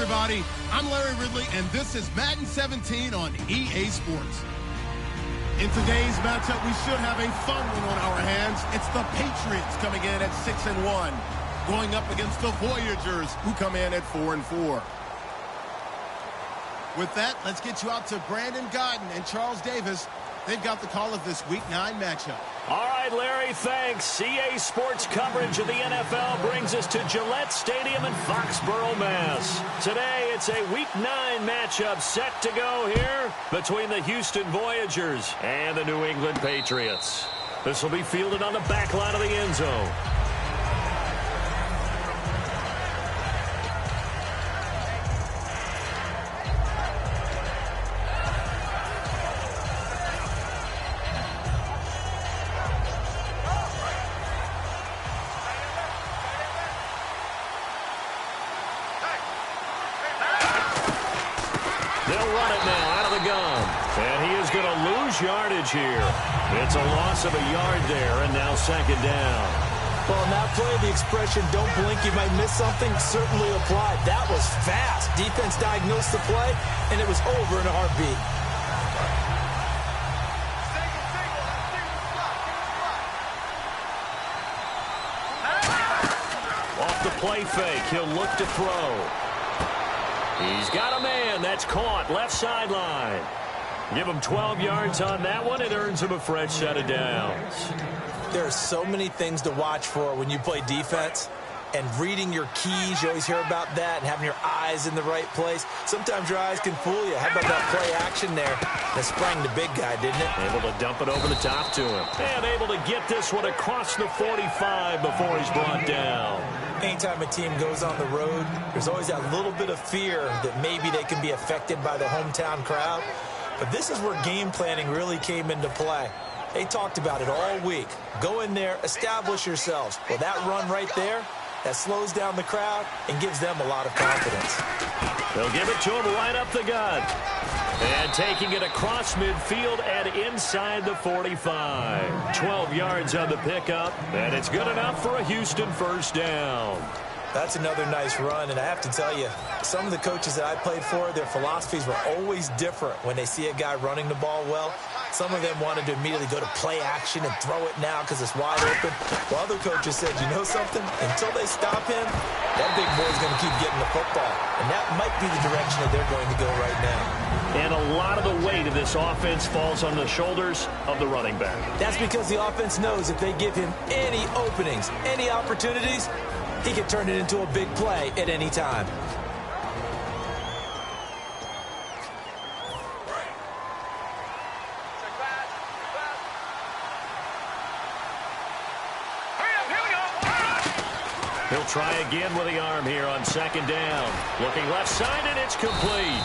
everybody. I'm Larry Ridley, and this is Madden 17 on EA Sports. In today's matchup, we should have a fun one on our hands. It's the Patriots coming in at 6-1, going up against the Voyagers, who come in at 4-4. With that, let's get you out to Brandon Godden and Charles Davis. They've got the call of this Week 9 matchup. All right, Larry, thanks. EA Sports coverage of the NFL brings us to Gillette Stadium in Foxborough, Mass. Today, it's a Week 9 matchup set to go here between the Houston Voyagers and the New England Patriots. This will be fielded on the back line of the end zone. Yardage here. It's a loss of a yard there, and now second down. Well, in that play, the expression, don't blink, you might miss something, certainly applied. That was fast. Defense diagnosed the play, and it was over in a heartbeat. Off the play fake, he'll look to throw. He's got a man. That's caught left sideline. Give him 12 yards on that one. It earns him a fresh set of downs. There are so many things to watch for when you play defense. And reading your keys, you always hear about that, and having your eyes in the right place. Sometimes your eyes can fool you. How about that play action there that sprang the big guy, didn't it? Able to dump it over the top to him. And able to get this one across the 45 before he's brought down. Anytime a team goes on the road, there's always that little bit of fear that maybe they can be affected by the hometown crowd. But this is where game planning really came into play. They talked about it all week. Go in there, establish yourselves. Well, that run right there, that slows down the crowd and gives them a lot of confidence. They'll give it to him right up the gut. And taking it across midfield and inside the 45. 12 yards on the pickup, and it's good enough for a Houston first down. That's another nice run, and I have to tell you, some of the coaches that I played for, their philosophies were always different when they see a guy running the ball well. Some of them wanted to immediately go to play action and throw it now because it's wide open. While other coaches said, you know something? Until they stop him, that big boy's going to keep getting the football. And that might be the direction that they're going to go right now. And a lot of the weight of this offense falls on the shoulders of the running back. That's because the offense knows if they give him any openings, any opportunities, he can turn it into a big play at any time. He'll try again with the arm here on second down. Looking left side, and it's complete.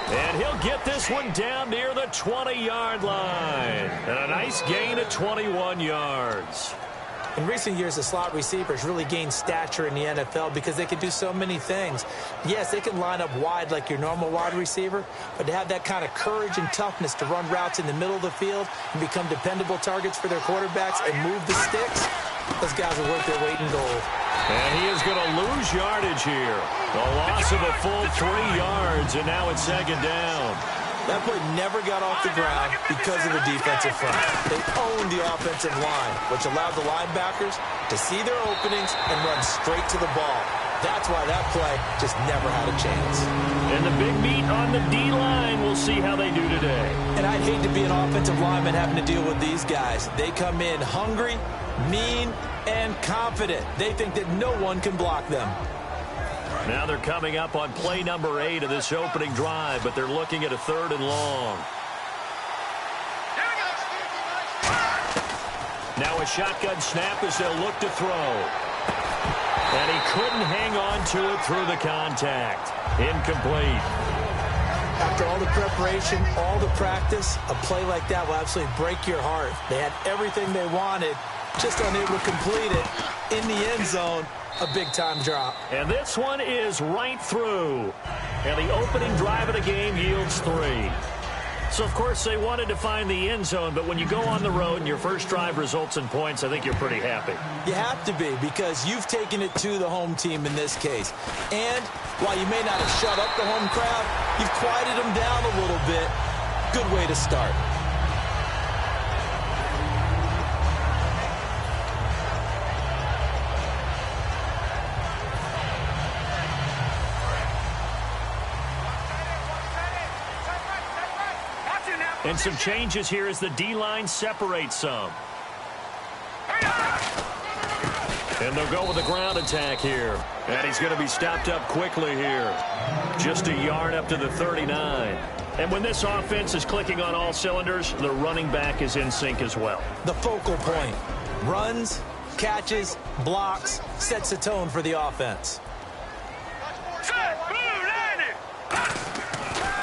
And he'll get this one down near the 20-yard line. And a nice gain of 21 yards. In recent years, the slot receivers really gained stature in the NFL because they can do so many things. Yes, they can line up wide like your normal wide receiver, but to have that kind of courage and toughness to run routes in the middle of the field and become dependable targets for their quarterbacks and move the sticks, those guys are worth their weight in gold. And he is going to lose yardage here. A loss of a full 3 yards, and now it's second down. That play never got off the ground because of the defensive front. They owned the offensive line, which allowed the linebackers to see their openings and run straight to the ball. That's why that play just never had a chance. And the big meat on the D-line, we'll see how they do today. And I'd hate to be an offensive lineman having to deal with these guys. They come in hungry, mean, and confident. They think that no one can block them. Now they're coming up on play number 8 of this opening drive, but they're looking at a 3rd and long. Now a shotgun snap as they'll look to throw. And he couldn't hang on to it through the contact. Incomplete. After all the preparation, all the practice, a play like that will absolutely break your heart. They had everything they wanted, just unable to complete it. In the end zone, a big-time drop. And this one is right through. And the opening drive of the game yields 3. So, of course, they wanted to find the end zone, but when you go on the road and your first drive results in points, I think you're pretty happy. You have to be, because you've taken it to the home team in this case. And while you may not have shut up the home crowd, you've quieted them down a little bit. Good way to start. And some changes here as the D-line separates some. And they'll go with a ground attack here. And he's going to be stopped up quickly here. Just a yard up to the 39. And when this offense is clicking on all cylinders, the running back is in sync as well. The focal point. Runs, catches, blocks, sets the tone for the offense.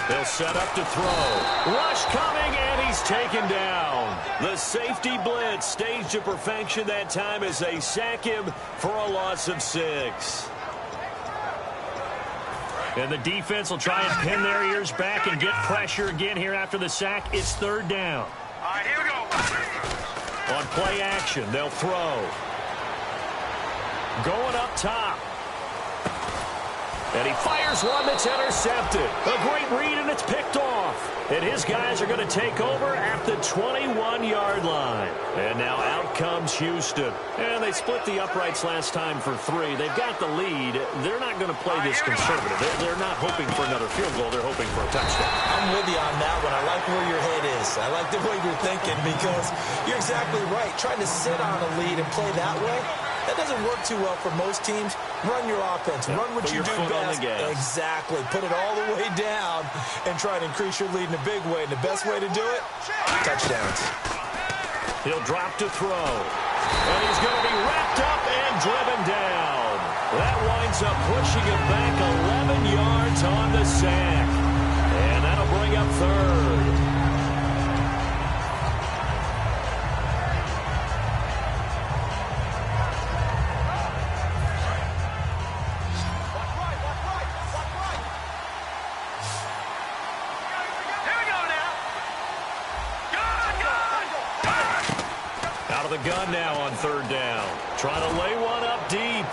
They'll set up to throw. Rush coming, and he's taken down. The safety blitz staged to perfection that time as they sack him for a loss of 6. And the defense will try and pin their ears back and get pressure again here after the sack. It's 3rd down. All right, here we go. On play action, they'll throw. Going up top. And he fires one that's intercepted. A great read, and it's picked off. And his guys are going to take over at the 21-yard line. And now out comes Houston. And they split the uprights last time for 3. They've got the lead. They're not going to play this conservative. They're not hoping for another field goal. They're hoping for a touchdown. I'm with you on that one. I like where your head is. I like the way you're thinking, because you're exactly right. Trying to sit on a lead and play that way, that doesn't work too well for most teams. Run your offense. Run what you do best. Exactly. Put it all the way down and try to increase your lead in a big way. And the best way to do it, touchdowns. He'll drop to throw. And he's going to be wrapped up and driven down. That winds up pushing him back 11 yards on the sack. And that'll bring up 3rd. Gun now on 3rd down. Trying to lay one up deep.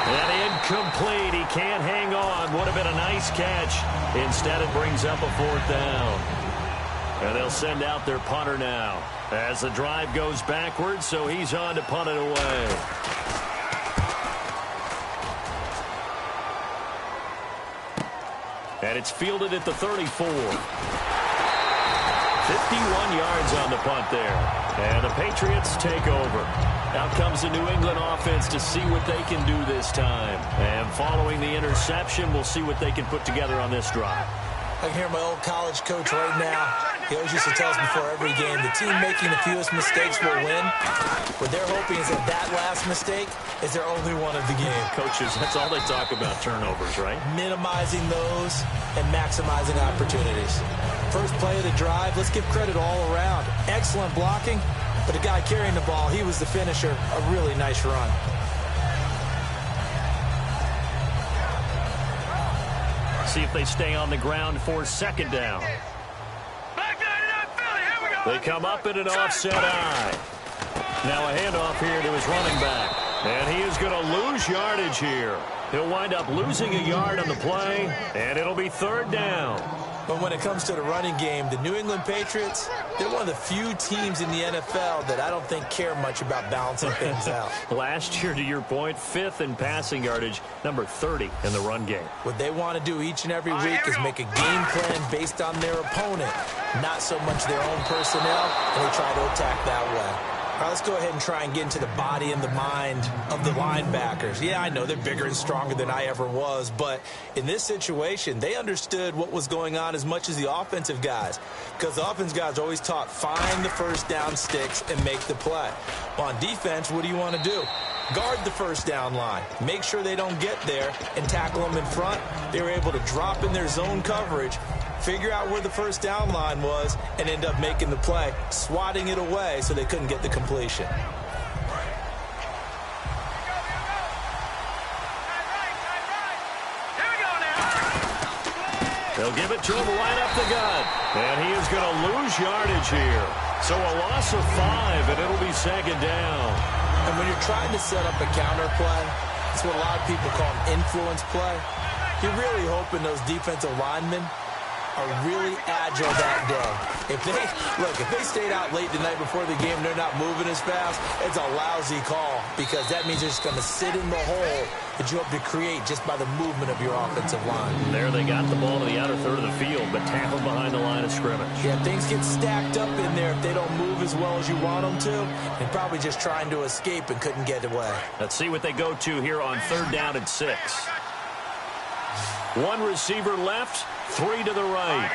And incomplete. He can't hang on. Would have been a nice catch. Instead, it brings up a 4th down. And they'll send out their punter now as the drive goes backwards, so he's on to punt it away. And it's fielded at the 34. 51 yards on the punt there. And the Patriots take over. Out comes the New England offense to see what they can do this time. And following the interception, we'll see what they can put together on this drive. I can hear my old college coach right now. He always used to tell us before every game, the team making the fewest mistakes will win. What they're hoping is that last mistake is their only one of the game. Coaches, that's all they talk about, turnovers, right? Minimizing those and maximizing opportunities. First play of the drive, let's give credit all around. Excellent blocking, but the guy carrying the ball, he was the finisher. A really nice run. See if they stay on the ground for 2nd down. They come up in an offset eye. Now a handoff here to his running back. And he is going to lose yardage here. He'll wind up losing a yard on the play, and it'll be 3rd down. But when it comes to the running game, the New England Patriots, they're one of the few teams in the NFL that I don't think care much about balancing things out. Last year, to your point, 5th in passing yardage, number 30 in the run game. What they want to do each and every week is make a game plan based on their opponent, not so much their own personnel, and they try to attack that way. All right, let's go ahead and try and get into the body and the mind of the linebackers. Yeah, I know they're bigger and stronger than I ever was, but in this situation, they understood what was going on as much as the offensive guys, because the offensive guys are always taught, find the first down sticks and make the play. Well, on defense, what do you want to do? Guard the first down line. Make sure they don't get there and tackle them in front. They were able to drop in their zone coverage, figure out where the first down line was, and end up making the play, swatting it away so they couldn't get the completion. They'll give it to him right up the gut. And he is going to lose yardage here. So a loss of 5, and it'll be second down. And when you're trying to set up a counter play, it's what a lot of people call an influence play. You're really hoping those defensive linemen are really agile that day. If they stayed out late the night before the game, they're not moving as fast, it's a lousy call because that means they're just going to sit in the hole that you hope to create just by the movement of your offensive line. There they got the ball to the outer third of the field, but tackled behind the line of scrimmage. Yeah, things get stacked up in there if they don't move as well as you want them to. They're probably just trying to escape and couldn't get away. Let's see what they go to here on 3rd down and 6. One receiver left, 3 to the right.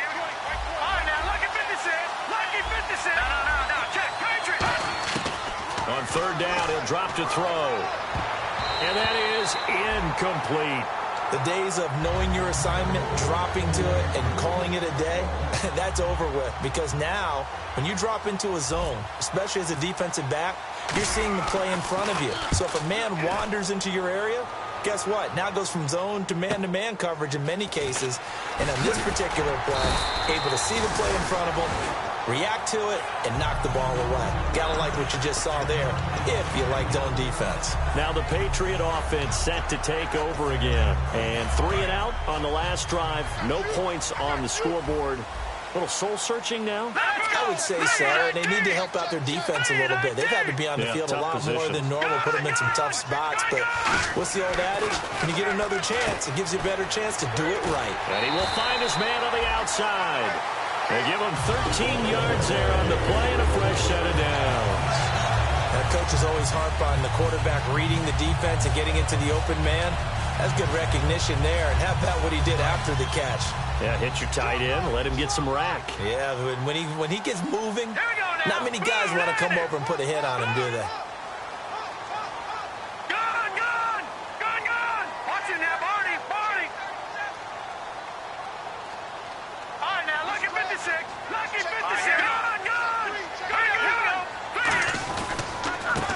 On 3rd down, he'll drop to throw. And that is incomplete. The days of knowing your assignment, dropping to it, and calling it a day, that's over with. Because now, when you drop into a zone, especially as a defensive back, you're seeing the play in front of you. So if a man wanders into your area, guess what? Now it goes from zone to man coverage in many cases. And on this particular play, able to see the play in front of him, react to it, and knock the ball away. Gotta like what you just saw there, if you like zone defense. Now the Patriot offense set to take over again. And 3 and out on the last drive. No points on the scoreboard. A little soul-searching now? I would say so, and they need to help out their defense a little bit. They've had to be on the field a lot more than normal, put them in some tough spots. But what's the old adage? When you get another chance, it gives you a better chance to do it right. And he will find his man on the outside. They give him 13 yards there on the play and a fresh set of downs. That coach is always harp on the quarterback reading the defense and getting into the open man. That's good recognition there. And how about what he did after the catch? Yeah, hit your tight end, let him get some rack. Yeah, when he gets moving, not many guys want to come over and put a hit on him, do they? Gun! Watch it now, Barney! All right, now, lucky 56!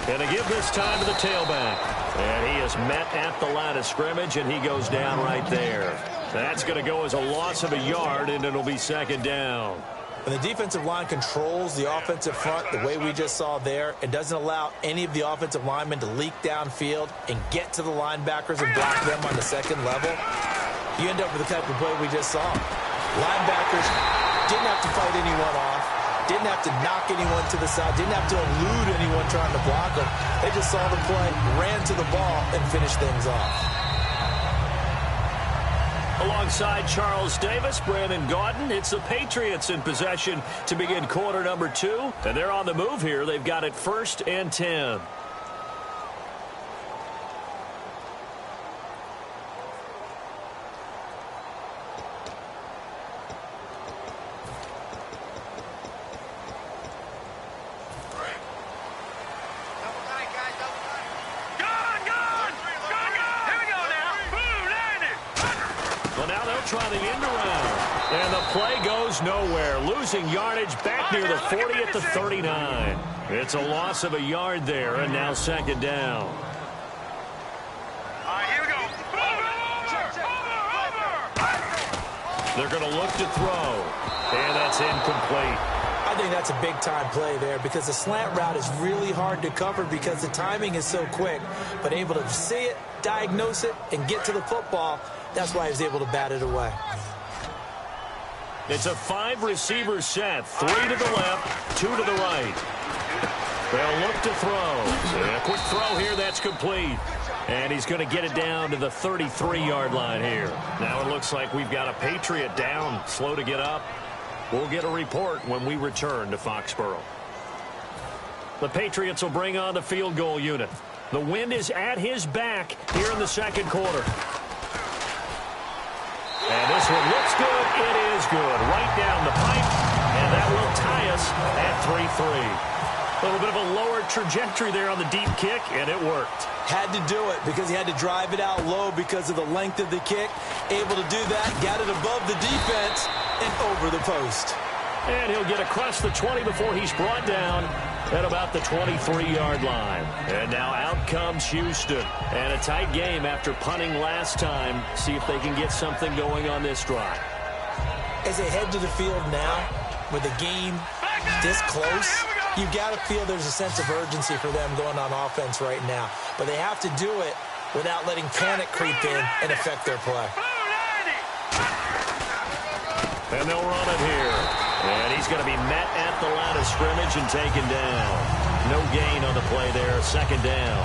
And they give this time to the tailback. And he is met at the line of scrimmage, and he goes down right there. That's going to go as a loss of a yard, and it'll be second down. When the defensive line controls the offensive front the way we just saw there, it doesn't allow any of the offensive linemen to leak downfield and get to the linebackers and block them on the second level. You end up with the type of play we just saw. Linebackers didn't have to fight anyone off, didn't have to knock anyone to the side, didn't have to elude anyone trying to block them. They just saw the play, ran to the ball, and finished things off. Alongside Charles Davis, Brandon Gaudin, it's the Patriots in possession to begin quarter number 2. And they're on the move here. They've got it 1st and 10. Try the end around. And the play goes nowhere. Losing yardage back near the 40 at the 39. It's a loss of a yard there, and now second down. All right, here we go. Over! They're going to look to throw. And that's incomplete. I think that's a big-time play there because the slant route is really hard to cover because the timing is so quick. But able to see it, diagnose it, and get to the football, that's why he was able to bat it away. It's a 5-receiver set. 3 to the left, 2 to the right. They'll look to throw. And a quick throw here, that's complete. And he's going to get it down to the 33-yard line here. Now it looks like we've got a Patriot down, slow to get up. We'll get a report when we return to Foxborough. The Patriots will bring on the field goal unit. The wind is at his back here in the second quarter. And this one looks good. It is good. Right down the pipe. And that will tie us at 3-3. A little bit of a lower trajectory there on the deep kick, and it worked. Had to do it because he had to drive it out low because of the length of the kick. Able to do that, got it above the defense and over the post. And he'll get across the 20 before he's brought down at about the 23-yard line. And now out comes Houston. And a tight game after punting last time. See if they can get something going on this drive. as they head to the field now, with the game this close, you've got to feel there's a sense of urgency for them going on offense right now. But they have to do it without letting panic creep in and affect their play. And they'll run it here. And he's going to be met at the line of scrimmage and taken down. No gain on the play there, second down.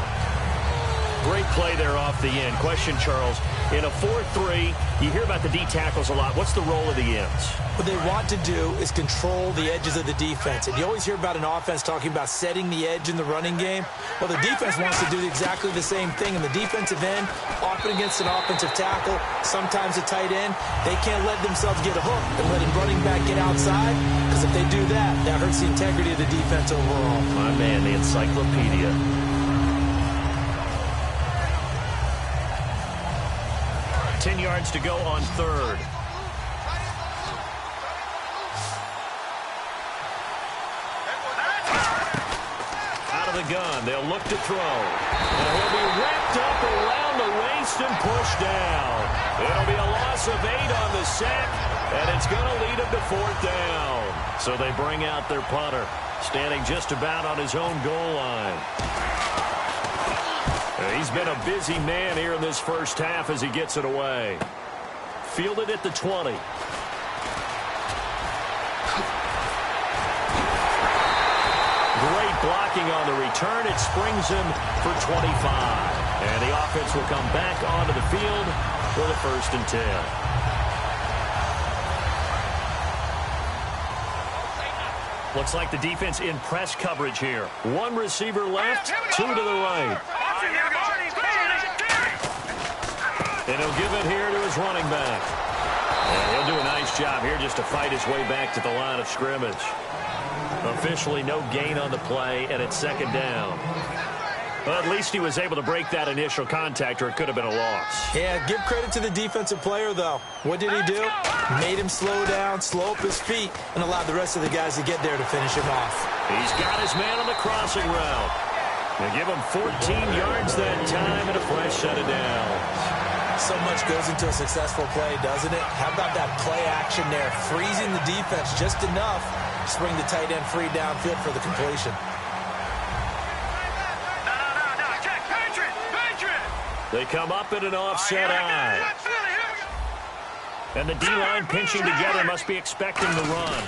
Great play there off the end. Question, Charles, in a 4-3, you hear about the D tackles a lot. What's the role of the ends? What they want to do is control the edges of the defense. And you always hear about an offense talking about setting the edge in the running game. Well, the defense wants to do exactly the same thing. And the defensive end, often against an offensive tackle, sometimes a tight end, they can't let themselves get hooked and let a running back get outside. Because if they do that, that hurts the integrity of the defense overall. My man, the encyclopedia. 10 yards to go on third. Out of the gun. They'll look to throw. And he'll be wrapped up around the waist and pushed down. It'll be a loss of 8 on the sack, and it's going to lead him to fourth down. So they bring out their punter, standing just about on his own goal line. He's been a busy man here in this first half as he gets it away. Fielded at the 20. Great blocking on the return. It springs him for 25. And the offense will come back onto the field for the 1st and 10. Looks like the defense in press coverage here. One receiver left, 2 to the right. And he'll give it here to his running back. And he'll do a nice job here just to fight his way back to the line of scrimmage. Officially no gain on the play, and it's second down. Well, at least he was able to break that initial contact, or it could have been a loss. Yeah, give credit to the defensive player, though. What did he do? Made him slow down, slow up his feet, and allowed the rest of the guys to get there to finish him off. He's got his man on the crossing route. They give him 14 yards that time and a fresh set of downs. So much goes into a successful play, doesn't it? How about that play action there? Freezing the defense just enough to bring the tight end free downfield for the completion. They come up in an offset eye. And the D-line pinching together must be expecting the run.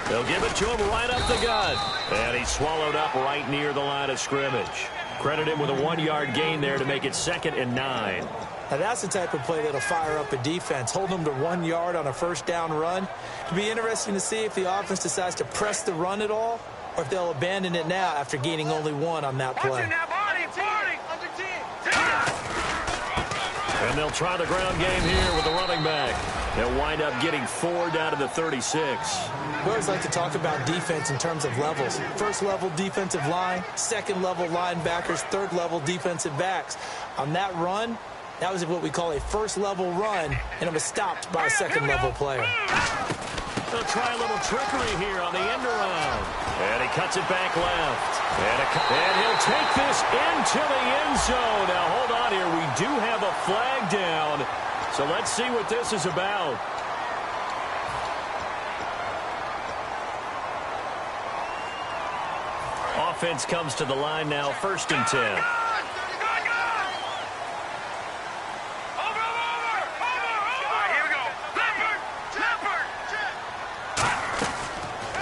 They'll give it to him right up the gut. And he's swallowed up right near the line of scrimmage. Credit him with a 1-yard gain there to make it 2nd and 9. Now that's the type of play that'll fire up a defense. Hold them to 1 yard on a first down run. It'll be interesting to see if the offense decides to press the run at all, or if they'll abandon it now after gaining only 1 on that play. And they'll try the ground game here with the running back. They'll wind up getting 4 down to the 36. We always like to talk about defense in terms of levels. First level defensive line, second level linebackers, third level defensive backs. On that run, that was what we call a first level run, and it was stopped by a second level player. They'll try a little trickery here on the end around. And he cuts it back left. And he'll take this into the end zone. Now, hold on here. We do have a flag down. So let's see what this is about. Offense comes to the line now, 1st and 10.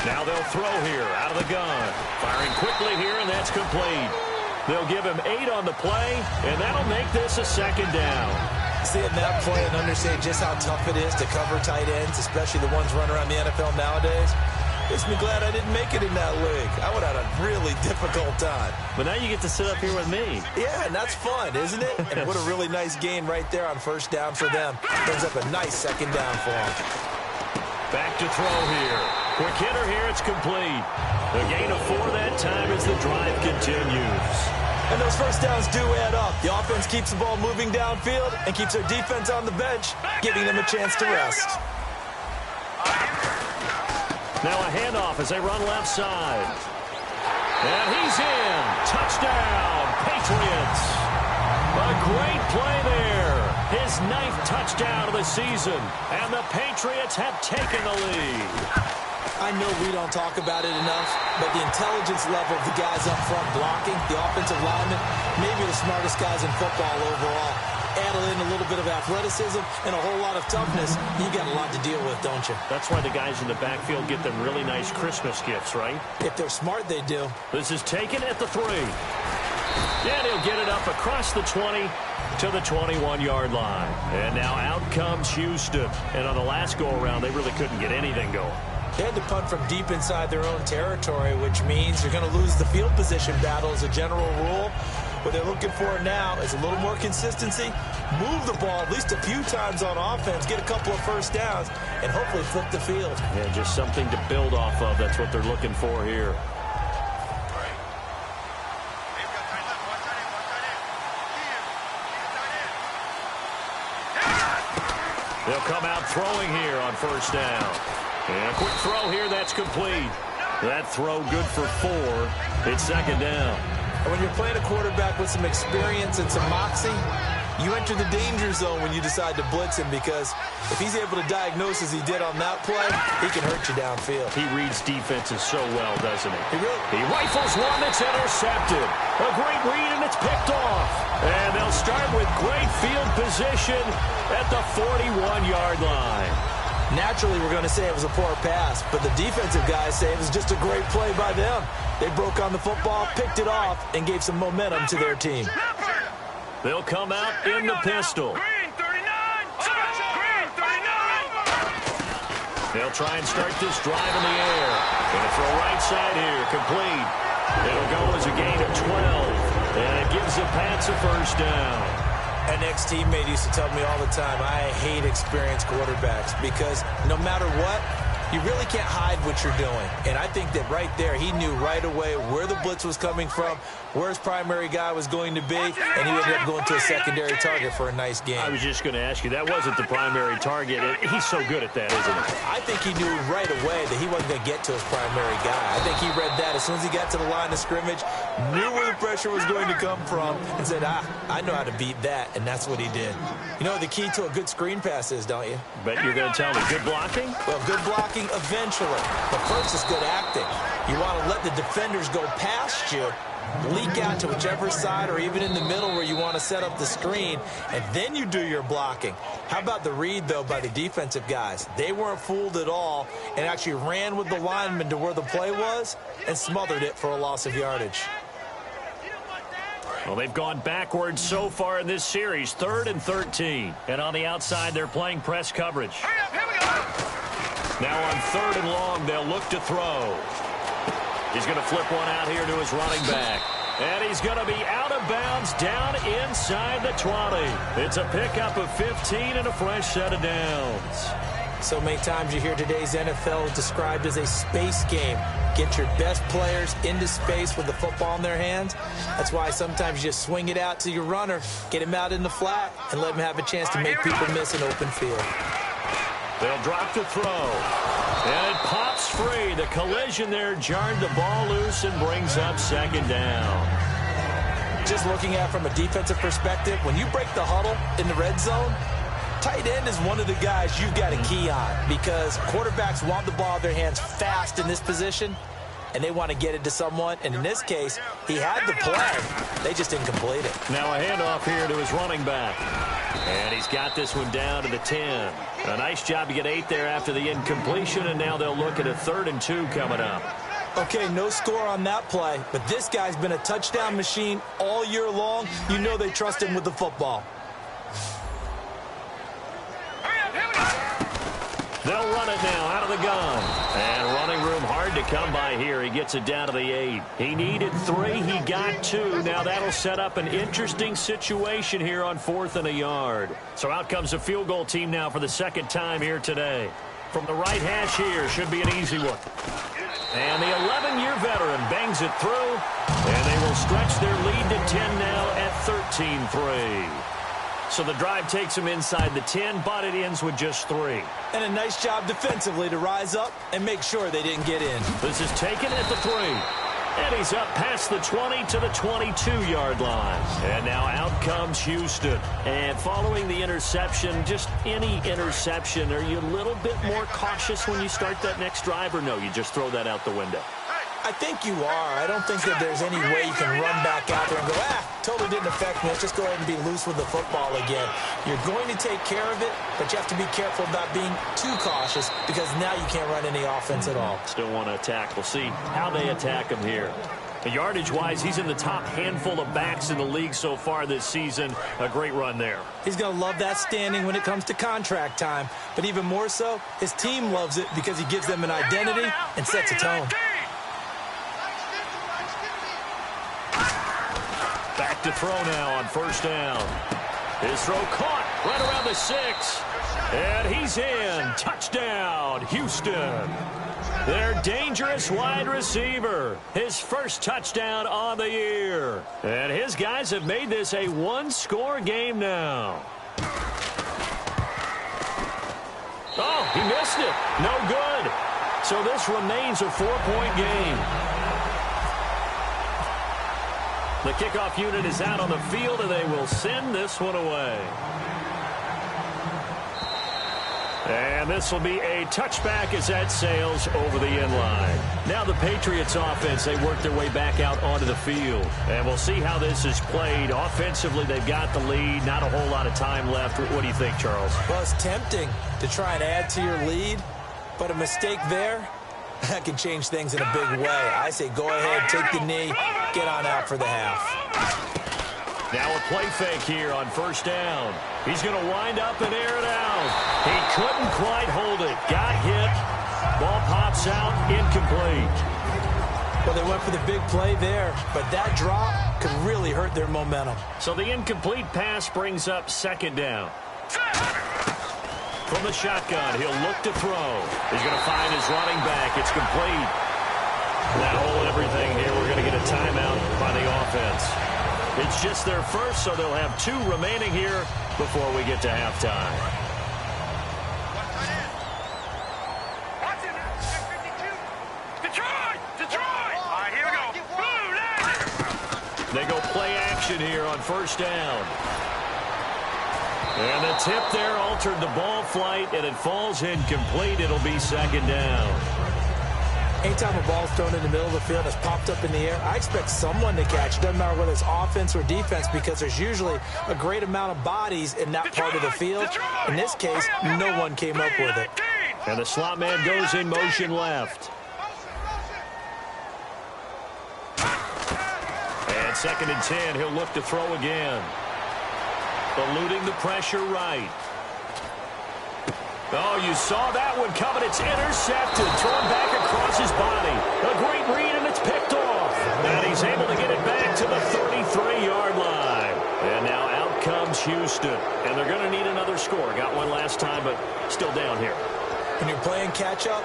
Now they'll throw here out of the gun. Firing quickly here, and that's complete. They'll give him 8 on the play, and that'll make this a 2nd down. Seeing that play and understand just how tough it is to cover tight ends, especially the ones running around the NFL nowadays, makes me glad I didn't make it in that league. I would have had a really difficult time. But now you get to sit up here with me. Yeah, and that's fun, isn't it? And what a really nice gain right there on first down for them. Brings up a nice 2nd down for them. Back to throw here. Quick hitter here, it's complete. The gain of 4 that time as the drive continues. And those first downs do add up. The offense keeps the ball moving downfield and keeps their defense on the bench, giving them a chance to rest. Now a handoff as they run left side. And he's in. Touchdown, Patriots. A great play there. His 9th touchdown of the season, and the Patriots have taken the lead. I know we don't talk about it enough, but the intelligence level of the guys up front blocking, the offensive linemen, maybe the smartest guys in football overall. Add in a little bit of athleticism and a whole lot of toughness, you got a lot to deal with, don't you? That's why the guys in the backfield get them really nice Christmas gifts, right? If they're smart, they do. This is taken at the 3. And he'll get it up across the 20 to the 21-yard line. And now out comes Houston. And on the last go-around, they really couldn't get anything going. They had to punt from deep inside their own territory, which means you're going to lose the field position battle as a general rule. What they're looking for now is a little more consistency, move the ball at least a few times on offense, get a couple of first downs, and hopefully flip the field. Yeah, just something to build off of. That's what they're looking for here. They'll come out throwing here on first down. And a quick throw here, that's complete. That throw good for 4. It's second down. And when you're playing a quarterback with some experience and some moxie, you enter the danger zone when you decide to blitz him, because if he's able to diagnose as he did on that play, he can hurt you downfield. He reads defenses so well, doesn't he? He rifles one that's intercepted. A great read, and it's picked off. And they'll start with great field position at the 41-yard line. Naturally, we're going to say it was a poor pass, but the defensive guys say it was just a great play by them. They broke on the football, picked it off, and gave some momentum to their team. They'll come out in the pistol. Green 39. Green 39. They'll try and start this drive in the air. Gonna throw right side here, complete. It'll go as a gain of 12, and it gives the Pats a first down. An ex-teammate used to tell me all the time, I hate experienced quarterbacks, because no matter what, you really can't hide what you're doing. And I think that right there, he knew right away where the blitz was coming from, where his primary guy was going to be, and he ended up going to a secondary target for a nice game. I was just going to ask you, that wasn't the primary target. He's so good at that, isn't he? I think he knew right away that he wasn't going to get to his primary guy. I think he read that as soon as he got to the line of scrimmage, knew where the pressure was going to come from, and said, I know how to beat that, and that's what he did. You know what the key to a good screen pass is, don't you? Bet you're going to tell me. Good blocking? Well, good blocking eventually, but first is good acting. You want to let the defenders go past you, leak out to whichever side or even in the middle where you want to set up the screen, and then you do your blocking. How about the read, though, by the defensive guys? They weren't fooled at all and actually ran with the lineman to where the play was and smothered it for a loss of yardage. Well, they've gone backwards so far in this series, 3rd and 13. And on the outside, they're playing press coverage. Hurry up, here we go. Now on 3rd and long, they'll look to throw. He's going to flip one out here to his running back. And he's going to be out of bounds down inside the 20. It's a pickup of 15 and a fresh set of downs. So many times you hear today's NFL described as a space game. Get your best players into space with the football in their hands. That's why sometimes you just swing it out to your runner, get him out in the flat, and let him have a chance to make people miss an open field. They'll drop to throw. And it pops free. The collision there jarred the ball loose and brings up second down. Just looking at it from a defensive perspective, when you break the huddle in the red zone, tight end is one of the guys you've got a key on, because quarterbacks want the ball in their hands fast in this position, and they want to get it to someone. And in this case, he had the play. They just didn't complete it. Now a handoff here to his running back. And he's got this one down to the 10. A nice job to get 8 there after the incompletion, and now they'll look at a 3rd and 2 coming up. Okay, no score on that play, but this guy's been a touchdown machine all year long. You know they trust him with the football. They'll run it now out of the gun. And running room hard to come by here. He gets it down to the 8. He needed 3. He got 2. Now that'll set up an interesting situation here on 4th and a yard. So out comes the field goal team now for the second time here today. From the right hash here, should be an easy one. And the 11-year veteran bangs it through. And they will stretch their lead to 10 now at 13-3. So the drive takes them inside the 10, but it ends with just 3. And a nice job defensively to rise up and make sure they didn't get in. This is taken at the 3. And he's up past the 20 to the 22-yard line. And now out comes Houston. And following the interception, just any interception, are you a little bit more cautious when you start that next drive, or no, you just throw that out the window? I think you are. I don't think that there's any way you can run back out there and go, totally didn't affect me. Let's just go ahead and be loose with the football again. You're going to take care of it, but you have to be careful about being too cautious because now you can't run any offense at all. Still want to attack. We'll see how they attack him here. Yardage-wise, he's in the top handful of backs in the league so far this season. A great run there. He's going to love that standing when it comes to contract time. But even more so, his team loves it because he gives them an identity and sets a tone. Back to throw now on first down. His throw caught right around the 6. And he's in. Touchdown, Houston. Their dangerous wide receiver. His first touchdown on the year. And his guys have made this a one-score game now. Oh, he missed it. No good. So this remains a 4-point game. The kickoff unit is out on the field, and they will send this one away. And this will be a touchback as that sails over the end line. Now the Patriots offense, they work their way back out onto the field. And we'll see how this is played. Offensively, they've got the lead. Not a whole lot of time left. What do you think, Charles? Well, it's tempting to try and add to your lead, but a mistake there, that can change things in a big way. I say go ahead, take the knee, get on out for the half. Now a play fake here on first down. He's going to wind up and air it out. He couldn't quite hold it. Got hit. Ball pops out, incomplete. Well, they went for the big play there, but that drop could really hurt their momentum. So the incomplete pass brings up second down. From the shotgun, he'll look to throw. He's going to find his running back. It's complete. Now hold everything here. We're going to get a timeout by the offense. It's just their first, so they'll have 2 remaining here before we get to halftime. Detroit! All right, here we go. They go play action here on first down. And the tip there altered the ball flight, and it falls incomplete. It'll be second down. Anytime a ball's thrown in the middle of the field, it's popped up in the air, I expect someone to catch it. Doesn't matter whether it's offense or defense, because there's usually a great amount of bodies in that part of the field. In this case, no one came up with it. And the slot man goes in motion left. And second and 10, he'll look to throw again. Eluding the pressure right. Oh, you saw that one coming. It's intercepted. Thrown back across his body. A great read, and it's picked off. And he's able to get it back to the 33-yard line. And now out comes Houston. And they're going to need another score. Got one last time, but still down here. When you're playing catch-up,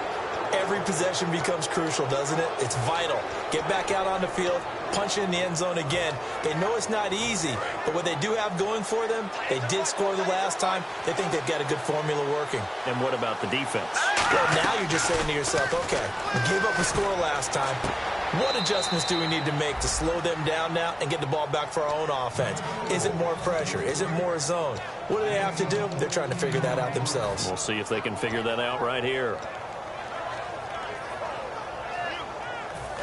every possession becomes crucial, doesn't it? It's vital. Get back out on the field, punch it in the end zone again. They know it's not easy, but what they do have going for them, they did score the last time. They think they've got a good formula working. And what about the defense? Well, now you're just saying to yourself, okay, we gave up a score last time. What adjustments do we need to make to slow them down now and get the ball back for our own offense? Is it more pressure? Is it more zone? What do they have to do? They're trying to figure that out themselves. We'll see if they can figure that out right here.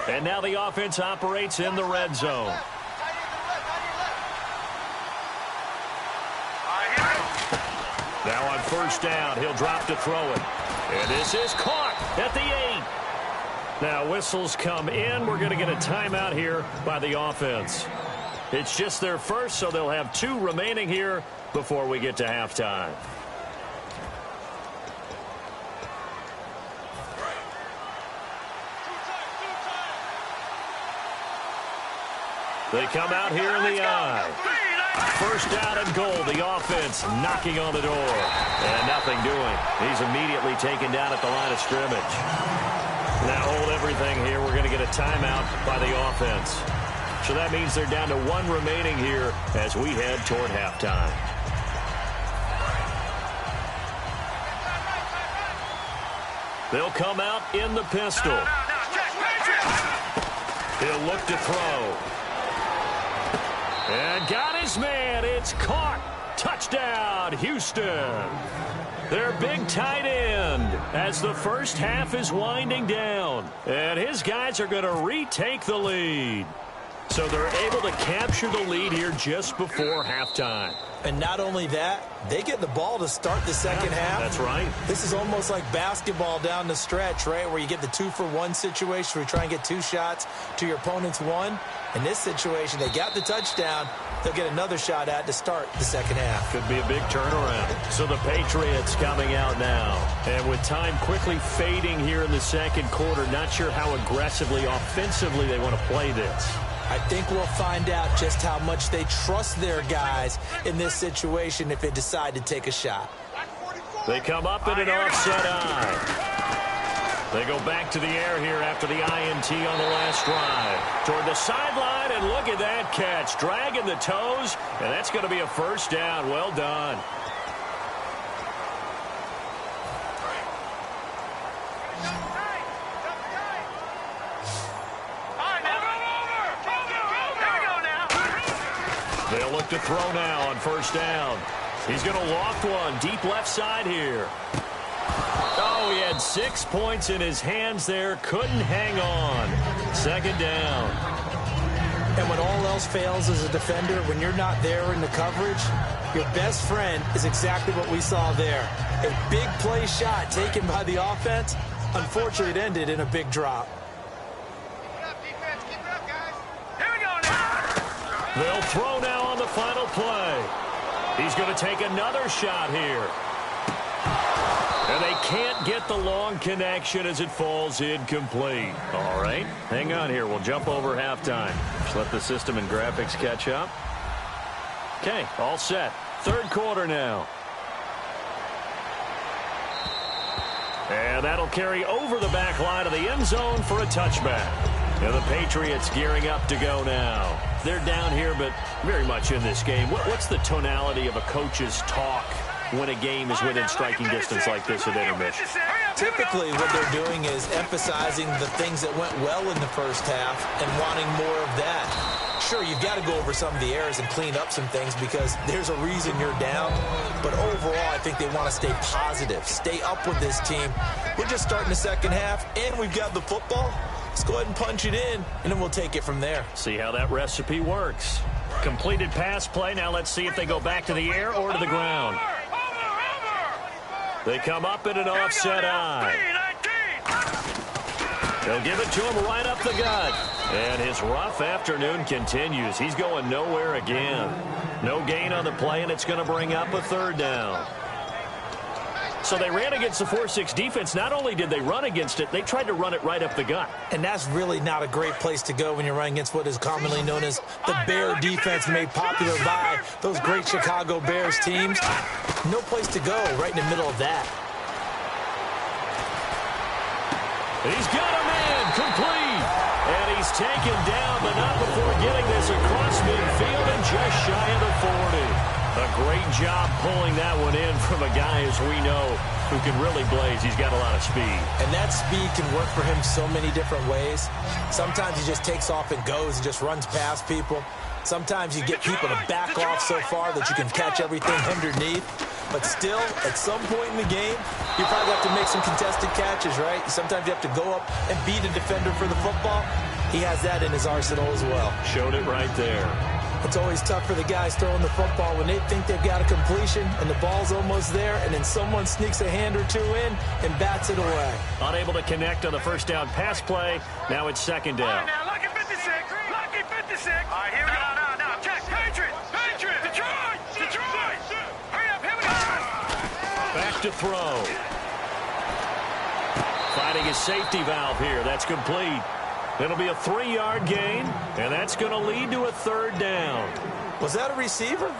And now the offense operates in the red zone. Now on first down, he'll drop to throw it. And this is caught at the 8. Now whistles come in. We're going to get a timeout here by the offense. It's just their first, so they'll have 2 remaining here before we get to halftime. They come out here in the eye. First down and goal. The offense knocking on the door. And nothing doing. He's immediately taken down at the line of scrimmage. Now hold everything here. We're going to get a timeout by the offense. So that means they're down to 1 remaining here as we head toward halftime. They'll come out in the pistol. He'll look to throw. And got his man. It's caught. Touchdown, Houston. Their big tight end as the first half is winding down. And his guys are going to retake the lead. So they're able to capture the lead here just before halftime. And not only that, they get the ball to start the second half. That's right. This is almost like basketball down the stretch, right, where you get the 2-for-1 situation where you try and get 2 shots to your opponent's 1. In this situation, they got the touchdown. They'll get another shot at to start the second half. Could be a big turnaround. So the Patriots coming out now. And with time quickly fading here in the second quarter, not sure how aggressively, offensively they want to play this. I think we'll find out just how much they trust their guys in this situation if they decide to take a shot. They come up in an offset eye. They go back to the air here after the INT on the last drive. Toward the sideline, and look at that catch. Dragging the toes, and that's going to be a first down. Well done. They'll look to throw now on first down. He's going to loft one deep left side here. Oh, he had 6 points in his hands there. Couldn't hang on. Second down. And when all else fails as a defender, when you're not there in the coverage, your best friend is exactly what we saw there. A big play shot taken by the offense. Unfortunately, it ended in a big drop. They'll throw now on the final play. He's going to take another shot here. And they can't get the long connection as it falls incomplete. All right, hang on here. We'll jump over halftime. Just let the system and graphics catch up. Okay, all set. Third quarter now. And that'll carry over the back line of the end zone for a touchback. And the Patriots gearing up to go now. They're down here, but very much in this game. What's the tonality of a coach's talk when a game is within striking distance like this at intermission? Typically, what they're doing is emphasizing the things that went well in the first half and wanting more of that. Sure, you've got to go over some of the errors and clean up some things because there's a reason you're down. But overall, I think they want to stay positive, stay up with this team. We're just starting the second half, and we've got the football. Let's go ahead and punch it in, and then we'll take it from there. See how that recipe works. Completed pass play. Now let's see if they go back to the air or to the ground. They come up in an offset eye. They'll give it to him right up the gut. And his rough afternoon continues. He's going nowhere again. No gain on the play, and it's going to bring up a third down. So they ran against the 4-6 defense. Not only did they run against it, they tried to run it right up the gut. And that's really not a great place to go when you're running against what is commonly known as the Bear defense, made popular by those great Chicago Bears teams. No place to go right in the middle of that. He's got a man complete. And he's taken down, but not before getting this across midfield and just shy of the 40. A great job pulling that one in from a guy, as we know, who can really blaze. He's got a lot of speed. And that speed can work for him so many different ways. Sometimes he just takes off and goes and just runs past people. Sometimes you get people to back off so far that you can catch everything underneath. But still, at some point in the game, you probably have to make some contested catches, right? Sometimes you have to go up and beat a defender for the football. He has that in his arsenal as well. Showed it right there. It's always tough for the guys throwing the football when they think they've got a completion and the ball's almost there, and then someone sneaks a hand or two in and bats it away. Unable to connect on the first down pass play. Now it's second down. All right, now, lucky 56. Lucky 56. All right, here we go. Now, check. Patriots. Detroit. Hurry up, here we go. Back to throw. Finding his safety valve here. That's complete. It'll be a 3-yard gain, and that's going to lead to a third down. Was that a receiver?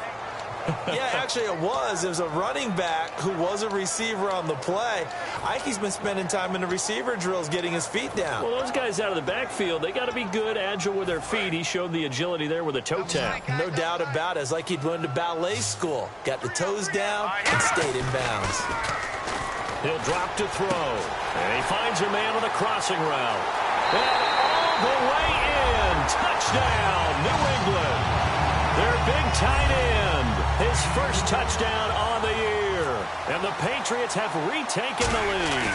Yeah, actually it was. It was a running back who was a receiver on the play. I think he's been spending time in the receiver drills getting his feet down. Well, those guys out of the backfield, they got to be good, agile with their feet. He showed the agility there with a toe tap. No doubt about it. It's like he'd went to ballet school. Got the toes down and stayed in bounds. He'll drop to throw. And he finds a man on the crossing route. And all the way in. Touchdown, New England. Their big tight end, his first touchdown on the year. And the Patriots have retaken the lead.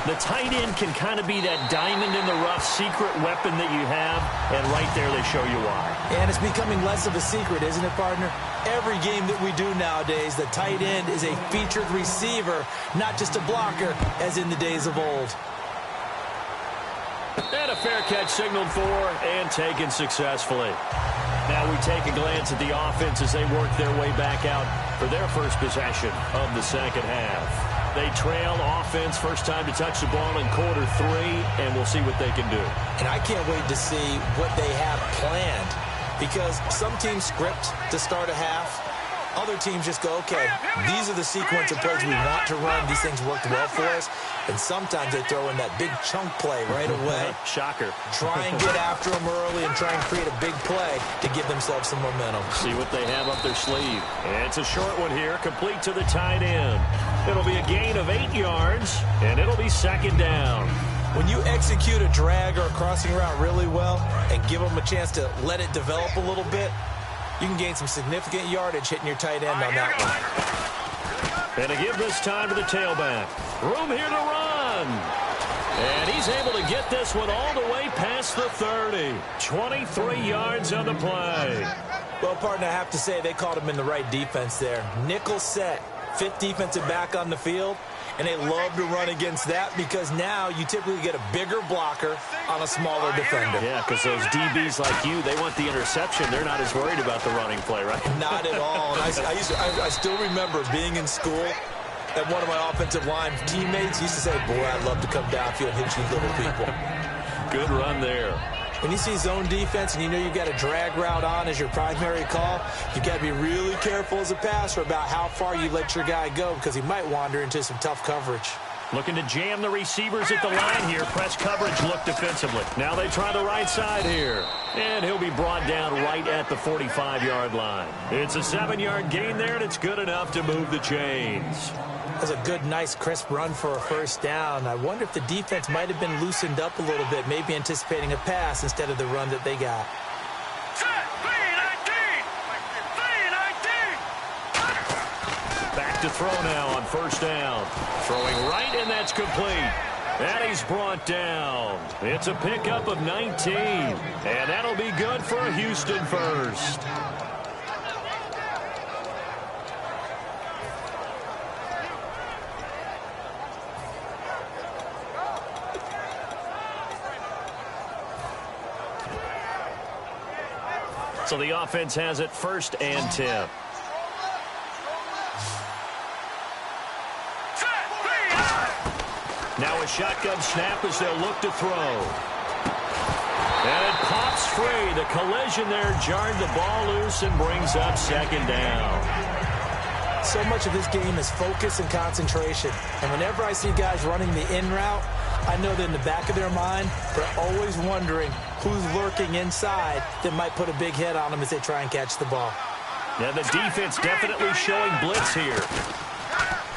The tight end can kind of be that diamond in the rough secret weapon that you have, and right there they show you why. And it's becoming less of a secret, isn't it, partner? Every game that we do nowadays, the tight end is a featured receiver, not just a blocker, as in the days of old. And a fair catch signaled for and taken successfully. Now we take a glance at the offense as they work their way back out for their first possession of the second half. They trail offense, first time to touch the ball in quarter 3, and we'll see what they can do. And I can't wait to see what they have planned, because some teams script to start a half. Other teams just go, okay, these are the sequence of plays we want to run. These things worked well for us. And sometimes they throw in that big chunk play right away. Shocker. Try and get after them early and try and create a big play to give themselves some momentum. See what they have up their sleeve. And it's a short one here, complete to the tight end. It'll be a gain of 8 yards, and it'll be second down. When you execute a drag or a crossing route really well and give them a chance to let it develop a little bit, you can gain some significant yardage hitting your tight end on that one. And to give this time to the tailback. Room here to run. And he's able to get this one all the way past the 30. 23 yards on the play. Well, partner, I have to say they called him in the right defense there. Nickel set, 5th defensive back on the field. And they love to run against that because now you typically get a bigger blocker on a smaller defender. Yeah, because those DBs like you, they want the interception. They're not as worried about the running play, right? Not at all. And I still remember being in school, and one of my offensive line teammates used to say, boy, I'd love to come downfield and hit you little people. Good run there. When you see zone defense and you know you've got a drag route on as your primary call, you've got to be really careful as a passer about how far you let your guy go because he might wander into some tough coverage. Looking to jam the receivers at the line here. Press coverage look defensively. Now they try the right side here. And he'll be brought down right at the 45-yard line. It's a 7-yard gain there, and it's good enough to move the chains. That's a good, nice, crisp run for a first down. I wonder if the defense might have been loosened up a little bit, maybe anticipating a pass instead of the run that they got. Back to throw now on first down. Throwing right, and that's complete. And he's brought down. It's a pickup of 19. And that'll be good for a Houston first. So the offense has it 1st and 10. Now a shotgun snap as they'll look to throw. And it pops free. The collision there jarred the ball loose and brings up second down. So much of this game is focus and concentration. And whenever I see guys running the in route, I know that in the back of their mind, they're always wondering who's lurking inside that might put a big hit on them as they try and catch the ball. Now the defense definitely showing blitz here.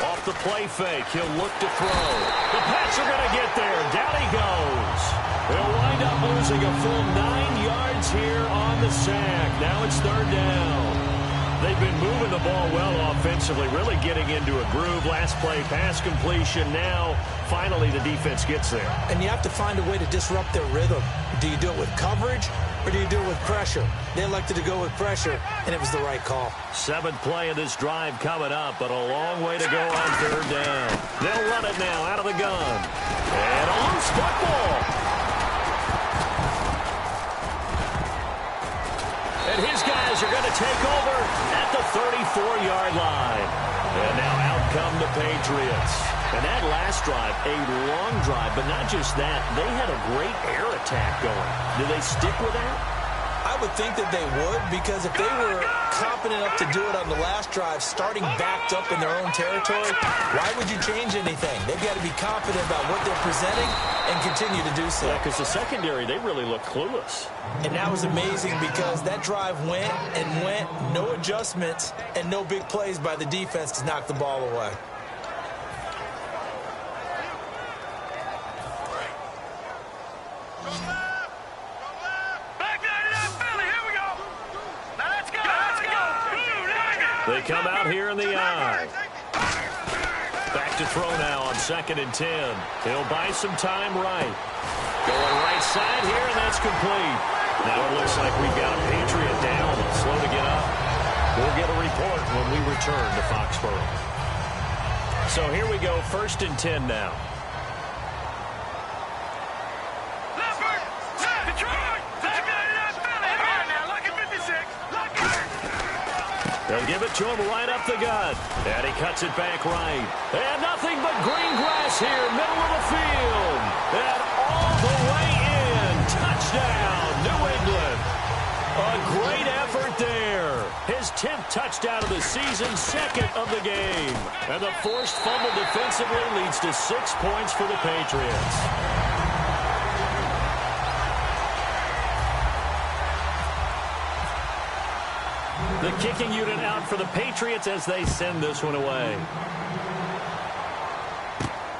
Off the play fake, he'll look to throw. The Pats are going to get there. Down he goes. They'll wind up losing a full 9 yards here on the sack. Now it's 3rd down. They've been moving the ball well offensively, really getting into a groove. Last play, pass completion. Now, finally, the defense gets there. And you have to find a way to disrupt their rhythm. Do you do it with coverage, or do you do it with pressure? They elected to go with pressure, and it was the right call. 7th play of this drive coming up, but a long way to go on 3rd down. They'll run it now out of the gun. And a loose football. And his guys are going to take over at the 34-yard line. And now out come the Patriots. And that last drive, a long drive, but not just that. They had a great air attack going. Do they stick with that? I would think that they would, because if they were confident enough to do it on the last drive, starting backed up in their own territory, why would you change anything? They've got to be confident about what they're presenting and continue to do so. Yeah, because the secondary, they really look clueless. And that was amazing because that drive went and went, no adjustments, and no big plays by the defense to knock the ball away. They come out here in the I. Back to throw now on 2nd and 10. He'll buy some time right. Going right side here, and that's complete. Now it looks like we've got a Patriot down. Slow to get up. We'll get a report when we return to Foxborough. So here we go, 1st and 10 now. They'll give it to him right up the gut. And he cuts it back right. And nothing but green grass here, middle of the field. And all the way in. Touchdown, New England. A great effort there. His 10th touchdown of the season, 2nd of the game. And the forced fumble defensively leads to 6 points for the Patriots. The kicking unit out for the Patriots as they send this one away.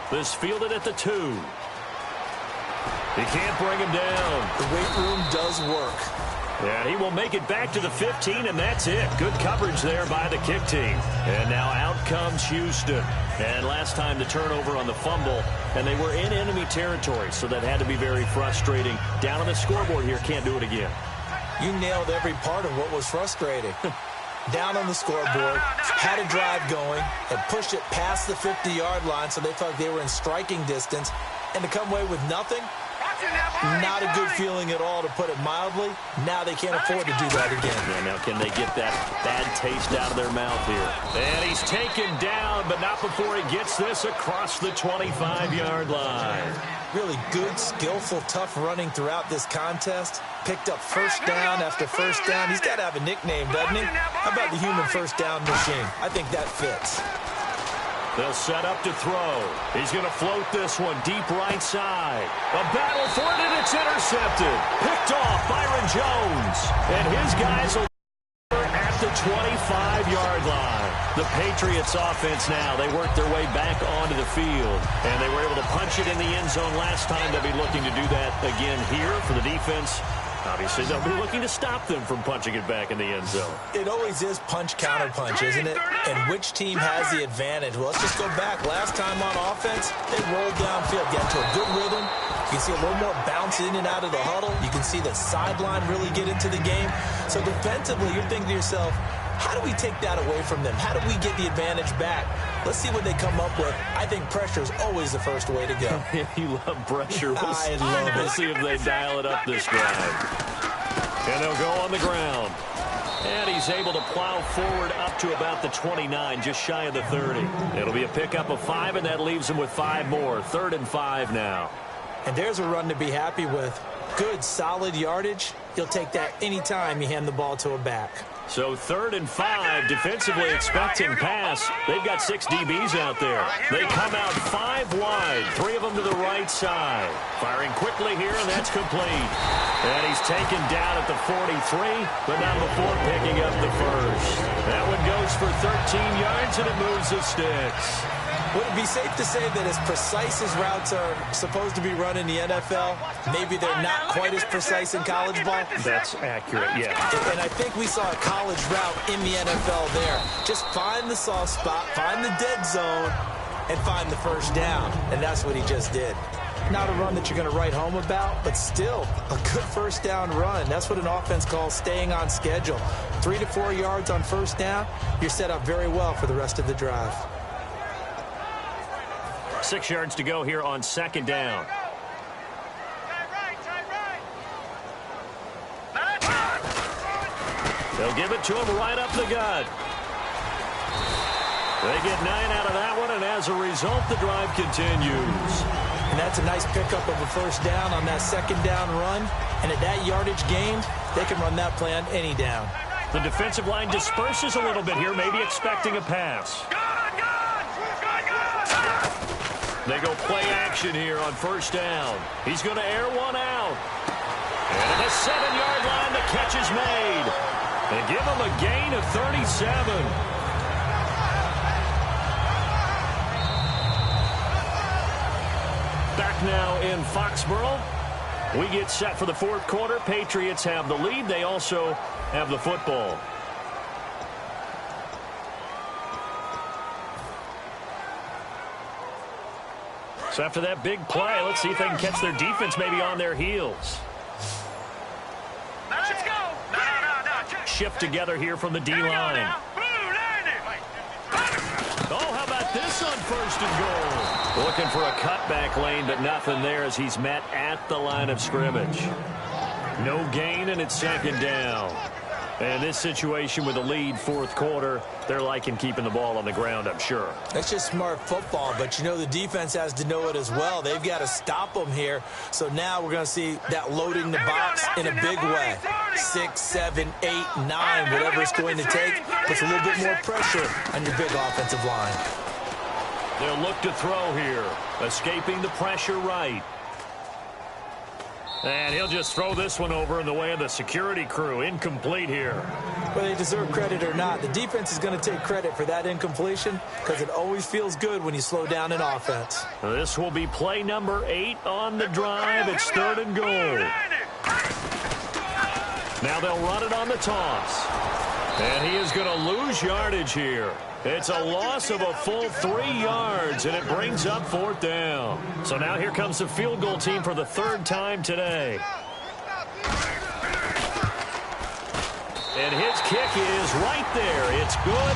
This fielded at the 2. He can't bring him down. The weight room does work. And he will make it back to the 15, and that's it. Good coverage there by the kick team. And now out comes Houston. And last time the turnover on the fumble, and they were in enemy territory, so that had to be very frustrating. Down on the scoreboard here, can't do it again. You nailed every part of what was frustrating. Down on the scoreboard, had a drive going, and pushed it past the 50-yard line so they thought they were in striking distance, and to come away with nothing, not a good feeling at all, to put it mildly. Now they can't afford to do that again. Yeah, now can they get that bad taste out of their mouth here? And he's taken down, but not before he gets this across the 25-yard line. Really good, skillful, tough running throughout this contest. Picked up first down after first down. He's got to have a nickname, doesn't he? How about the human first down machine? I think that fits. They'll set up to throw. He's going to float this one deep right side. A battle for it, and it's intercepted. Picked off Byron Jones. And his guys will at the 25-yard line. The Patriots offense now, they work their way back onto the field. And they were able to punch it in the end zone last time. They'll be looking to do that again here for the defense. Obviously, they'll be looking to stop them from punching it back in the end zone. It always is punch-counter-punch, isn't it? And which team has the advantage? Well, let's just go back. Last time on offense, they rolled downfield, get into a good rhythm. You can see a little more bounce in and out of the huddle. You can see the sideline really get into the game. So defensively, you're thinking to yourself, how do we take that away from them? How do we get the advantage back? Let's see what they come up with. I think pressure is always the first way to go. You love pressure. I love it. We'll see if they dial it up this drive. And they'll go on the ground. And he's able to plow forward up to about the 29, just shy of the 30. It'll be a pickup of 5, and that leaves him with 5 more. 3rd and 5 now. And there's a run to be happy with. Good, solid yardage. You'll take that anytime you hand the ball to a back. So 3rd and 5, defensively expecting pass. They've got 6 DBs out there. They come out 5 wide, 3 of them to the right side. Firing quickly here, and that's complete. And he's taken down at the 43, but not before picking up the first. That one goes for 13 yards, and it moves the sticks. Would it be safe to say that as precise as routes are supposed to be run in the NFL, maybe they're not quite as precise in college ball? That's accurate, yeah. And I think we saw a college route in the NFL there. Just find the soft spot, find the dead zone, and find the first down. And that's what he just did. Not a run that you're going to write home about, but still a good first down run. That's what an offense calls staying on schedule. 3 to 4 yards on first down, you're set up very well for the rest of the drive. 6 yards to go here on 2nd down. They'll give it to him right up the gut. They get 9 out of that one, and as a result, the drive continues. And that's a nice pickup of a first down on that 2nd down run. And at that yardage gained, they can run that play on any down. The defensive line disperses a little bit here, maybe expecting a pass. They go play action here on first down. He's going to air one out. And at the 7-yard line, the catch is made. And give him a gain of 37. Back now in Foxborough. We get set for the 4th quarter. Patriots have the lead. They also have the football. So after that big play, let's see if they can catch their defense maybe on their heels. Now let's go. No. Shift together here from the D-line. Oh, how about this on 1st and goal? Looking for a cutback lane, but nothing there as he's met at the line of scrimmage. No gain, and it's 2nd down. And this situation with the lead 4th quarter, they're liking keeping the ball on the ground, I'm sure. That's just smart football, but you know the defense has to know it as well. They've got to stop them here. So now we're going to see that loading the box in a big way. 6, 7, 8, 9, whatever it's going to take, puts a little bit more pressure on your big offensive line. They'll look to throw here, escaping the pressure right. And he'll just throw this one over in the way of the security crew. Incomplete here. Whether they deserve credit or not, the defense is going to take credit for that incompletion because it always feels good when you slow down an offense. This will be play number 8 on the drive. It's 3rd and goal. Now they'll run it on the toss. And he is going to lose yardage here. It's a loss of a full 3 yards, and it brings up 4th down. So now here comes the field goal team for the 3rd time today. And his kick is right there. It's good,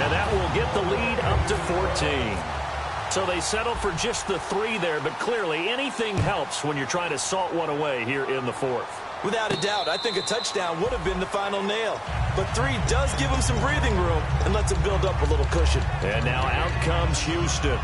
and that will get the lead up to 14. So they settle for just the 3 there, but clearly anything helps when you're trying to salt one away here in the 4th. Without a doubt, I think a touchdown would have been the final nail. But 3 does give him some breathing room and lets him build up a little cushion. And now out comes Houston.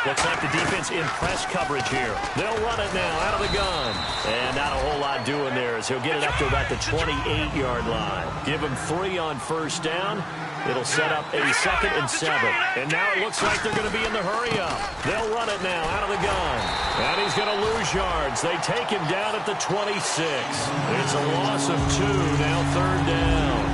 Looks like the defense in press coverage here. They'll run it now out of the gun. And not a whole lot doing there as he'll get it up to about the 28-yard line. Give him 3 on 1st down. It'll set up a 2nd and 7. And now it looks like they're going to be in the hurry-up. They'll run it now out of the gun. And he's going to lose yards. They take him down at the 26. It's a loss of 2, now 3rd down.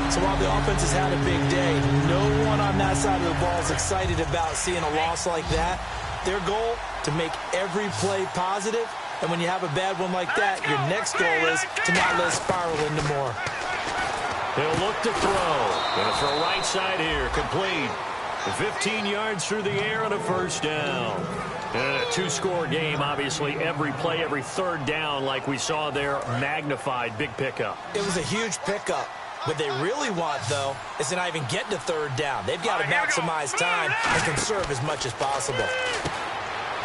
So while the offense has had a big day, no one on that side of the ball is excited about seeing a loss like that. Their goal, to make every play positive. And when you have a bad one like that, your next goal is to not let it spiral into more. He'll look to throw. Going to throw right side here. Complete. 15 yards through the air and a 1st down. And a 2-score game, obviously, every play, every 3rd down, like we saw there, magnified. Big pickup. It was a huge pickup. What they really want, though, is to not even get to 3rd down. They've got to maximize time and conserve as much as possible.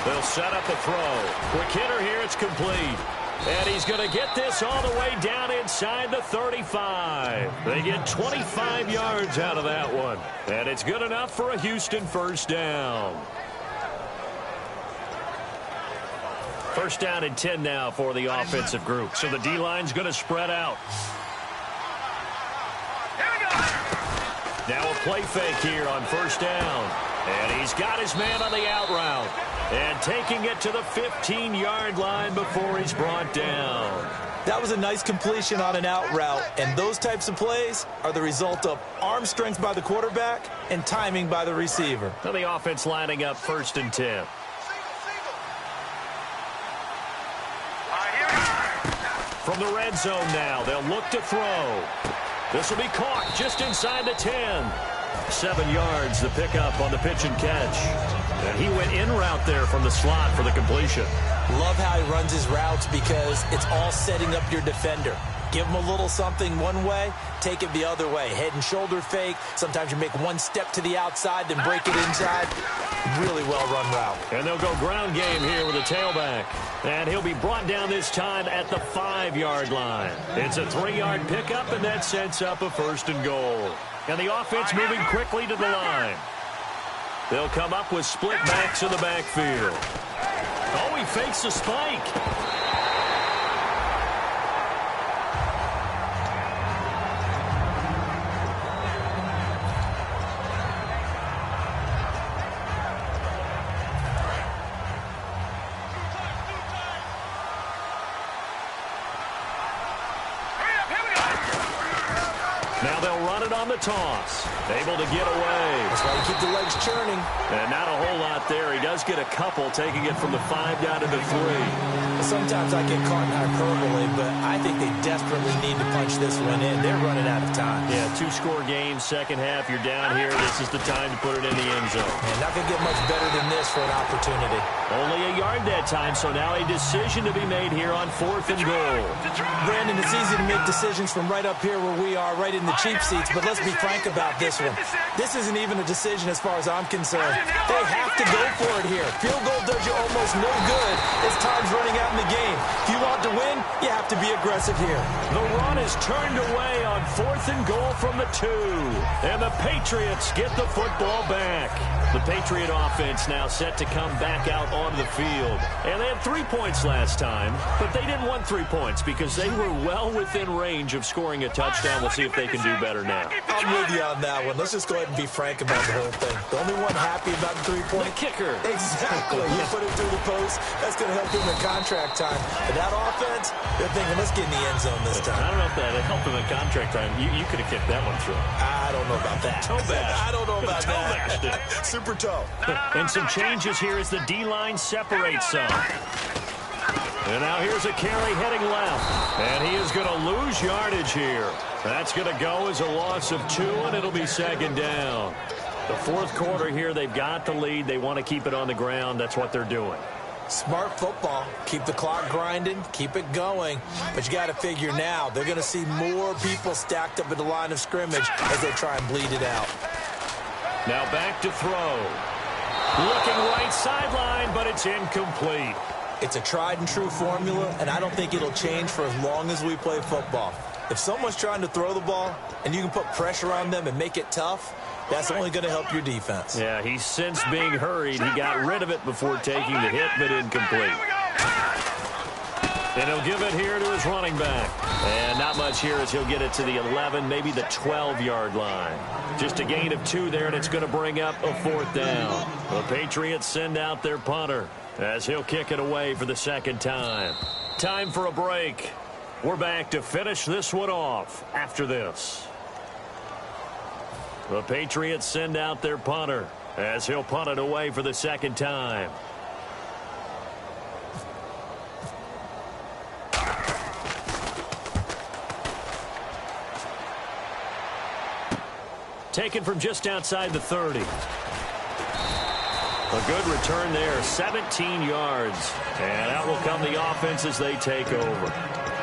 They'll set up a throw. Quick hitter here. It's complete. And he's going to get this all the way down inside the 35. They get 25 yards out of that one. And it's good enough for a Houston 1st down. 1st down and 10 now for the offensive group. So the D-line's going to spread out. Now a play fake here on 1st down. And he's got his man on the out route. And taking it to the 15-yard line before he's brought down. That was a nice completion on an out route. And those types of plays are the result of arm strength by the quarterback and timing by the receiver. So the offense lining up 1st and 10. From the red zone now, they'll look to throw. This will be caught just inside the 10. 7 yards, the pickup on the pitch and catch. And he went in route there from the slot for the completion. Love how he runs his routes because it's all setting up your defender. Give him a little something one way, take it the other way. Head and shoulder fake. Sometimes you make one step to the outside, then break it inside. Really well-run route. And they'll go ground game here with a tailback. And he'll be brought down this time at the 5-yard line. It's a 3-yard pickup, and that sets up a 1st and goal. And the offense moving quickly to the line. They'll come up with split backs in the backfield. Oh, he fakes the spike. Now they'll run it on the toss. Able to get away. That's why you keep the legs churning. And not a whole lot there. He does get a couple, taking it from the 5 down to the 3. Sometimes I get caught in hyperbole, but I think they desperately need to punch this one in. They're running out of time. Yeah, 2-score game, second half. You're down here. This is the time to put it in the end zone. And not going to get much better than this for an opportunity. Only a yard that time, so now a decision to be made here on 4th and goal. Brandon, it's easy to make decisions from right up here where we are, right in the cheap seats, but let's be frank about this one. This isn't even a decision as far as I'm concerned. They have to go for it here. Field goal does you almost no good as time's running out in the game. If you want to win, you have to be aggressive here. The run is turned away on 4th and goal from the 2. And the Patriots get the football back. The Patriot offense now set to come back out onto the field. And they had 3 points last time, but they didn't want 3 points because they were well within range of scoring a touchdown. We'll see if they can do better now. I'm with you on that one. Let's just go ahead and be frank about the whole thing. The only one happy about the 3-point. The kicker. Exactly. You put it through the post. That's going to help him in contract time. But that offense, they're thinking, let's get in the end zone this time. I don't know if that helped him in contract time. You could have kicked that one through. I don't know about that. Toe bash. I don't know about toe that. bashed it. Super toe. And some changes here as the D-line separates some. And now here's a carry heading left. And he is going to lose yardage here. That's going to go as a loss of 2, and it'll be 2nd down. The 4th quarter here, they've got the lead. They want to keep it on the ground. That's what they're doing. Smart football. Keep the clock grinding. Keep it going. But you got to figure now, they're going to see more people stacked up at the line of scrimmage as they try and bleed it out. Now back to throw. Looking right sideline, but it's incomplete. It's a tried-and-true formula, and I don't think it'll change for as long as we play football. If someone's trying to throw the ball and you can put pressure on them and make it tough, that's only going to help your defense. Yeah, he's since being hurried. He got rid of it before taking the hit, but incomplete. And he'll give it here to his running back. And not much here as he'll get it to the 11, maybe the 12-yard line. Just a gain of 2 there, and it's going to bring up a 4th down. The Patriots send out their punter as he'll kick it away for the 2nd time. Time for a break. We're back to finish this one off after this. The Patriots send out their punter as he'll punt it away for the 2nd time. Taken from just outside the 30. A good return there, 17 yards. And out will come the offense as they take over.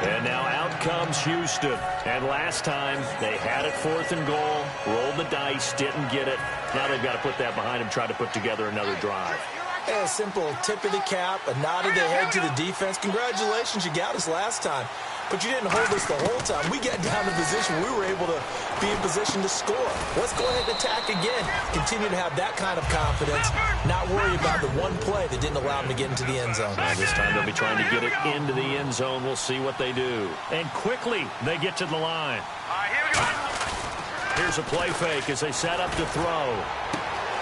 And now out comes Houston. And last time, they had it 4th and goal, rolled the dice, didn't get it. Now they've got to put that behind them, try to put together another drive. A simple tip of the cap, a nod of the head to the defense. Congratulations, you got us last time. But you didn't hold us the whole time. We got down to position. We were able to be in position to score. Let's go ahead and attack again. Continue to have that kind of confidence. Not worry about the one play that didn't allow them to get into the end zone. This time they'll be trying to get it into the end zone. We'll see what they do. And quickly, they get to the line. Here we go. Here's a play fake as they set up to throw.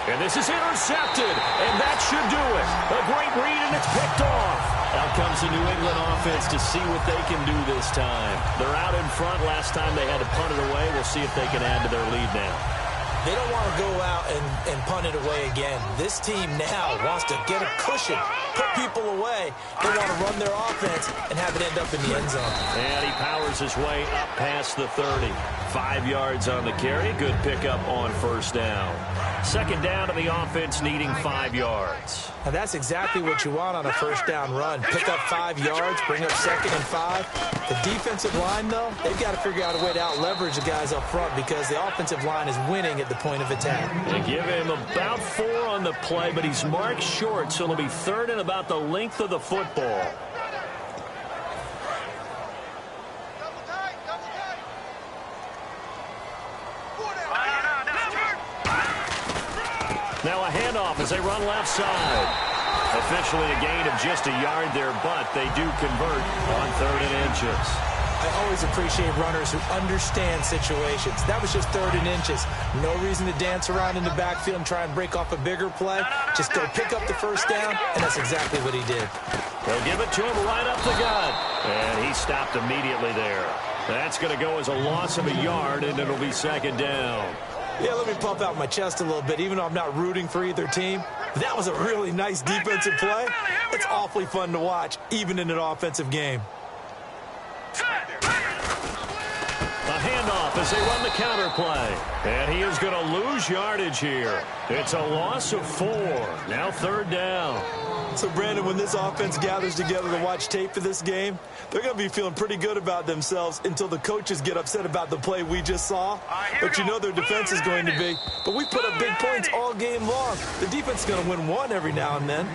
And this is intercepted, and that should do it. A great read, and it's picked off. Out comes the New England offense to see what they can do this time. They're out in front. Last time they had to punt it away. We'll see if they can add to their lead now. They don't want to go out and punt it away again. This team now wants to get a cushion, put people away. They want to run their offense and have it end up in the end zone. And he powers his way up past the 30. 5 yards on the carry. Good pickup on 1st down. 2nd down to the offense needing 5 yards. And that's exactly what you want on a 1st down run. Pick up 5 yards, bring up 2nd and 5. The defensive line, though, they've got to figure out a way to out-leverage the guys up front because the offensive line is winning at the point of attack. They give him about 4 on the play, but he's marked short, so it'll be 3rd and about the length of the football. Now a handoff as they run left side. Officially a gain of just a yard there, but they do convert on 3rd and inches. I always appreciate runners who understand situations. That was just 3rd and inches. No reason to dance around in the backfield and try and break off a bigger play. Just go pick up the 1st down, and that's exactly what he did. They'll give it to him right up the gut. And he stopped immediately there. That's going to go as a loss of a yard, and it'll be second down. Yeah, let me pump out my chest a little bit, even though I'm not rooting for either team. That was a really nice defensive play. It's awfully fun to watch, even in an offensive game. A handoff as they run the counter play. And he is going to lose yardage here. It's a loss of 4. Now third down. So, Brandon, when this offense gathers together to watch tape for this game, they're going to be feeling pretty good about themselves until the coaches get upset about the play we just saw. But you know their defense is going to be. But we put up big points all game long. The defense is going to win one every now and then.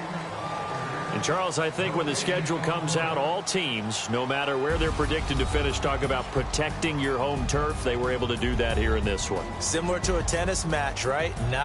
And, Charles, I think when the schedule comes out, all teams, no matter where they're predicted to finish, talk about protecting your home turf. They were able to do that here in this one. Similar to a tennis match, right? Not